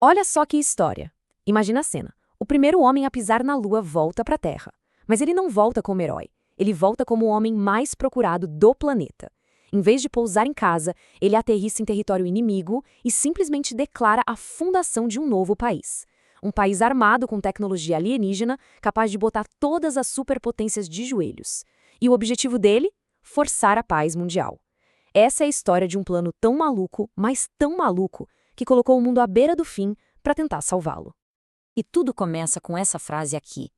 Olha só que história. Imagina a cena. O primeiro homem a pisar na Lua volta para a Terra. Mas ele não volta como herói. Ele volta como o homem mais procurado do planeta. Em vez de pousar em casa, ele aterrissa em território inimigo e simplesmente declara a fundação de um novo país. Um país armado com tecnologia alienígena, capaz de botar todas as superpotências de joelhos. E o objetivo dele? Forçar a paz mundial. Essa é a história de um plano tão maluco, mas tão maluco, que colocou o mundo à beira do fim para tentar salvá-lo. E tudo começa com essa frase aqui.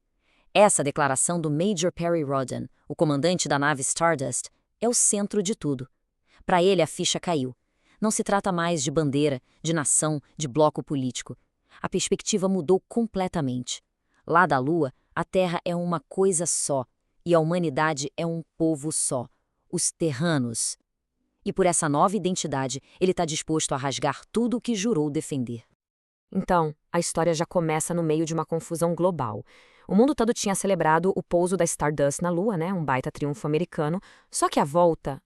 Essa declaração do Major Perry Rhodan, o comandante da nave Stardust, é o centro de tudo. Para ele, a ficha caiu. Não se trata mais de bandeira, de nação, de bloco político. A perspectiva mudou completamente. Lá da Lua, a Terra é uma coisa só, e a humanidade é um povo só, os terranos. E por essa nova identidade, ele está disposto a rasgar tudo o que jurou defender. Então, a história já começa no meio de uma confusão global. O mundo todo tinha celebrado o pouso da Stardust na Lua, né? Um baita triunfo americano. Só que a volta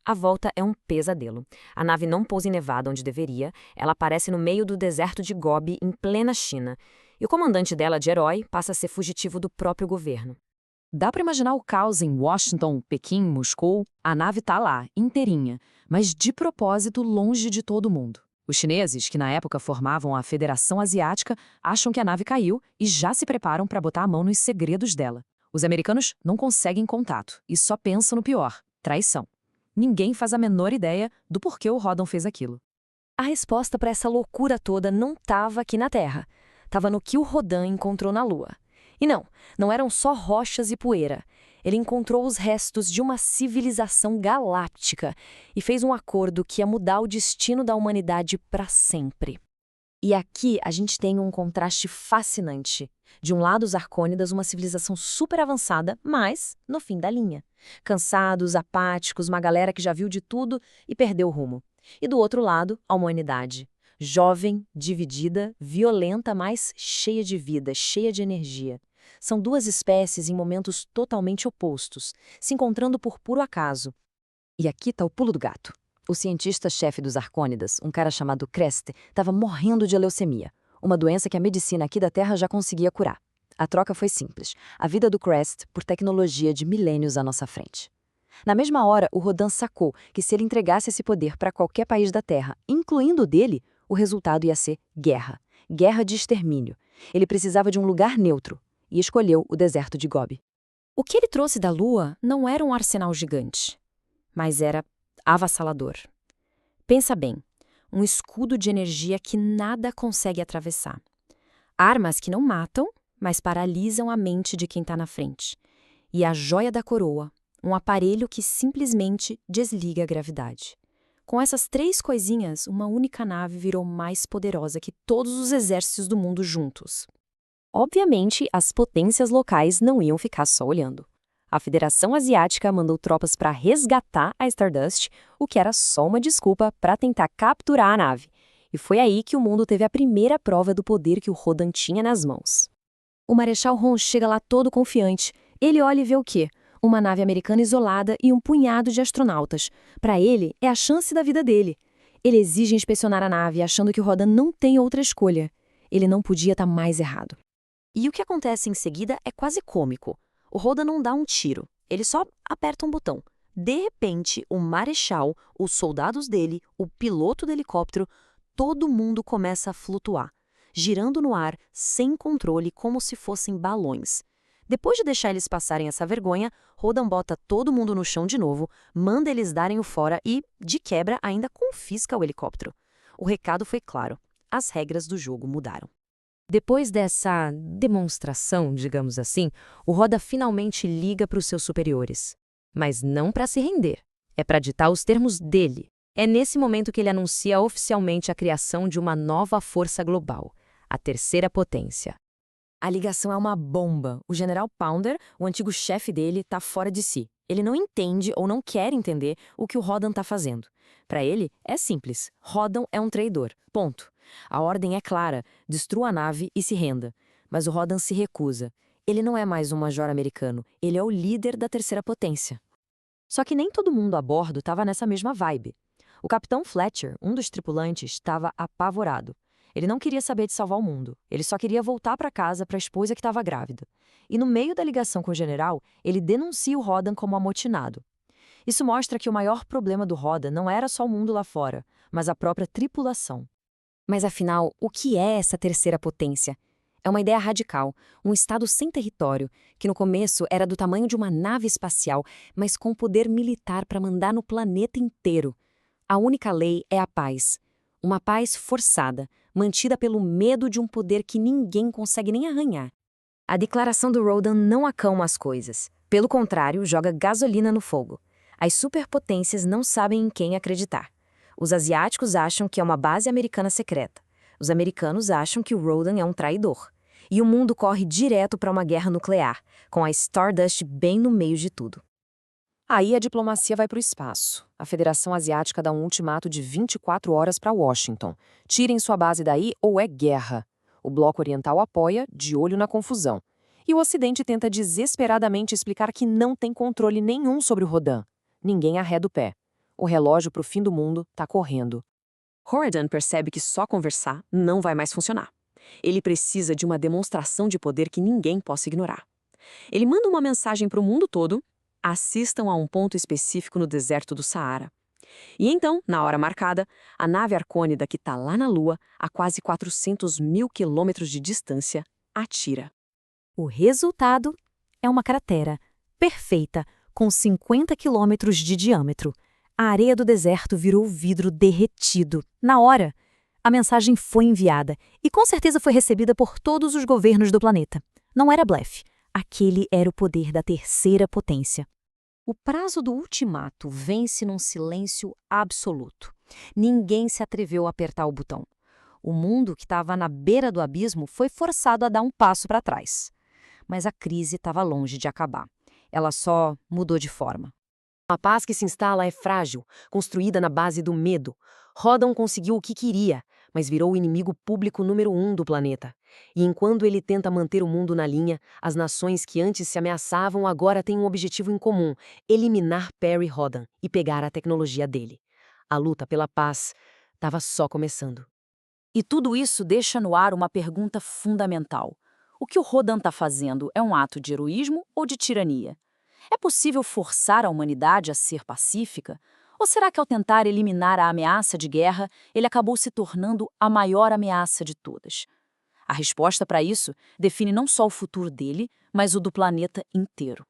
é um pesadelo. A nave não pousa em Nevada onde deveria, ela aparece no meio do deserto de Gobi, em plena China. E o comandante dela, de herói, passa a ser fugitivo do próprio governo. Dá para imaginar o caos em Washington, Pequim, Moscou? A nave tá lá, inteirinha, mas de propósito longe de todo mundo. Os chineses, que na época formavam a Federação Asiática, acham que a nave caiu e já se preparam para botar a mão nos segredos dela. Os americanos não conseguem contato e só pensam no pior: traição. Ninguém faz a menor ideia do porquê o Rhodan fez aquilo. A resposta para essa loucura toda não estava aqui na Terra. Estava no que o Rhodan encontrou na Lua. E não eram só rochas e poeira. Ele encontrou os restos de uma civilização galáctica e fez um acordo que ia mudar o destino da humanidade para sempre. E aqui a gente tem um contraste fascinante. De um lado, os Arcônidas, uma civilização super avançada, mas no fim da linha. Cansados, apáticos, uma galera que já viu de tudo e perdeu o rumo. E do outro lado, a humanidade. Jovem, dividida, violenta, mas cheia de vida, cheia de energia. São duas espécies em momentos totalmente opostos, se encontrando por puro acaso. E aqui tá o pulo do gato. O cientista-chefe dos Arcônidas, um cara chamado Crest, estava morrendo de leucemia, uma doença que a medicina aqui da Terra já conseguia curar. A troca foi simples: a vida do Crest por tecnologia de milênios à nossa frente. Na mesma hora, o Rhodan sacou que se ele entregasse esse poder para qualquer país da Terra, incluindo o dele, o resultado ia ser guerra. Guerra de extermínio. Ele precisava de um lugar neutro e escolheu o deserto de Gobi. O que ele trouxe da Lua não era um arsenal gigante, mas era avassalador. Pensa bem, um escudo de energia que nada consegue atravessar. Armas que não matam, mas paralisam a mente de quem está na frente. E a joia da coroa, um aparelho que simplesmente desliga a gravidade. Com essas três coisinhas, uma única nave virou mais poderosa que todos os exércitos do mundo juntos. Obviamente, as potências locais não iam ficar só olhando. A Federação Asiática mandou tropas para resgatar a Stardust, o que era só uma desculpa para tentar capturar a nave. E foi aí que o mundo teve a primeira prova do poder que o Rhodan tinha nas mãos. O Marechal Hon chega lá todo confiante. Ele olha e vê o quê? Uma nave americana isolada e um punhado de astronautas. Para ele, é a chance da vida dele. Ele exige inspecionar a nave, achando que o Rhodan não tem outra escolha. Ele não podia estar mais errado. E o que acontece em seguida é quase cômico. O Rhodan não dá um tiro, ele só aperta um botão. De repente, o Marechal, os soldados dele, o piloto do helicóptero, todo mundo começa a flutuar, girando no ar, sem controle, como se fossem balões. Depois de deixar eles passarem essa vergonha, Rhodan bota todo mundo no chão de novo, manda eles darem o fora e, de quebra, ainda confisca o helicóptero. O recado foi claro, as regras do jogo mudaram. Depois dessa demonstração, digamos assim, o Rhodan finalmente liga para os seus superiores. Mas não para se render, é para ditar os termos dele. É nesse momento que ele anuncia oficialmente a criação de uma nova força global, a terceira potência. A ligação é uma bomba. O General Pounder, o antigo chefe dele, está fora de si. Ele não entende ou não quer entender o que o Rhodan está fazendo. Para ele, é simples. Rhodan é um traidor. Ponto. A ordem é clara, destrua a nave e se renda. Mas o Rhodan se recusa. Ele não é mais um major americano, ele é o líder da terceira potência. Só que nem todo mundo a bordo estava nessa mesma vibe. O capitão Fletcher, um dos tripulantes, estava apavorado. Ele não queria saber de salvar o mundo. Ele só queria voltar para casa para a esposa que estava grávida. E no meio da ligação com o general, ele denuncia o Rodan como amotinado. Isso mostra que o maior problema do Rodan não era só o mundo lá fora, mas a própria tripulação. Mas afinal, o que é essa terceira potência? É uma ideia radical, um estado sem território, que no começo era do tamanho de uma nave espacial, mas com poder militar para mandar no planeta inteiro. A única lei é a paz. Uma paz forçada, mantida pelo medo de um poder que ninguém consegue nem arranhar. A declaração do Rodan não acalma as coisas. Pelo contrário, joga gasolina no fogo. As superpotências não sabem em quem acreditar. Os asiáticos acham que é uma base americana secreta. Os americanos acham que o Rodan é um traidor. E o mundo corre direto para uma guerra nuclear, com a Stardust bem no meio de tudo. Aí a diplomacia vai para o espaço. A Federação Asiática dá um ultimato de 24 horas para Washington. Tirem sua base daí ou é guerra. O Bloco Oriental apoia, de olho na confusão. E o Ocidente tenta desesperadamente explicar que não tem controle nenhum sobre o Rodan. Ninguém arreda o pé. O relógio para o fim do mundo está correndo. Rodan percebe que só conversar não vai mais funcionar. Ele precisa de uma demonstração de poder que ninguém possa ignorar. Ele manda uma mensagem para o mundo todo: assistam a um ponto específico no deserto do Saara. E então, na hora marcada, a nave Arcônida, que está lá na Lua, a quase 400 mil quilômetros de distância, atira. O resultado é uma cratera perfeita, com 50 quilômetros de diâmetro. A areia do deserto virou vidro derretido. Na hora, a mensagem foi enviada e com certeza foi recebida por todos os governos do planeta. Não era blefe. Aquele era o poder da terceira potência. O prazo do ultimato vence num silêncio absoluto. Ninguém se atreveu a apertar o botão. O mundo, que estava na beira do abismo, foi forçado a dar um passo para trás. Mas a crise estava longe de acabar. Ela só mudou de forma. A paz que se instala é frágil, construída na base do medo. Rodan conseguiu o que queria, mas virou o inimigo público número 1 do planeta. E enquanto ele tenta manter o mundo na linha, as nações que antes se ameaçavam agora têm um objetivo em comum: eliminar Perry Rodan e pegar a tecnologia dele. A luta pela paz estava só começando. E tudo isso deixa no ar uma pergunta fundamental. O que o Rodan está fazendo é um ato de heroísmo ou de tirania? É possível forçar a humanidade a ser pacífica? Ou será que ao tentar eliminar a ameaça de guerra, ele acabou se tornando a maior ameaça de todas? A resposta para isso define não só o futuro dele, mas o do planeta inteiro.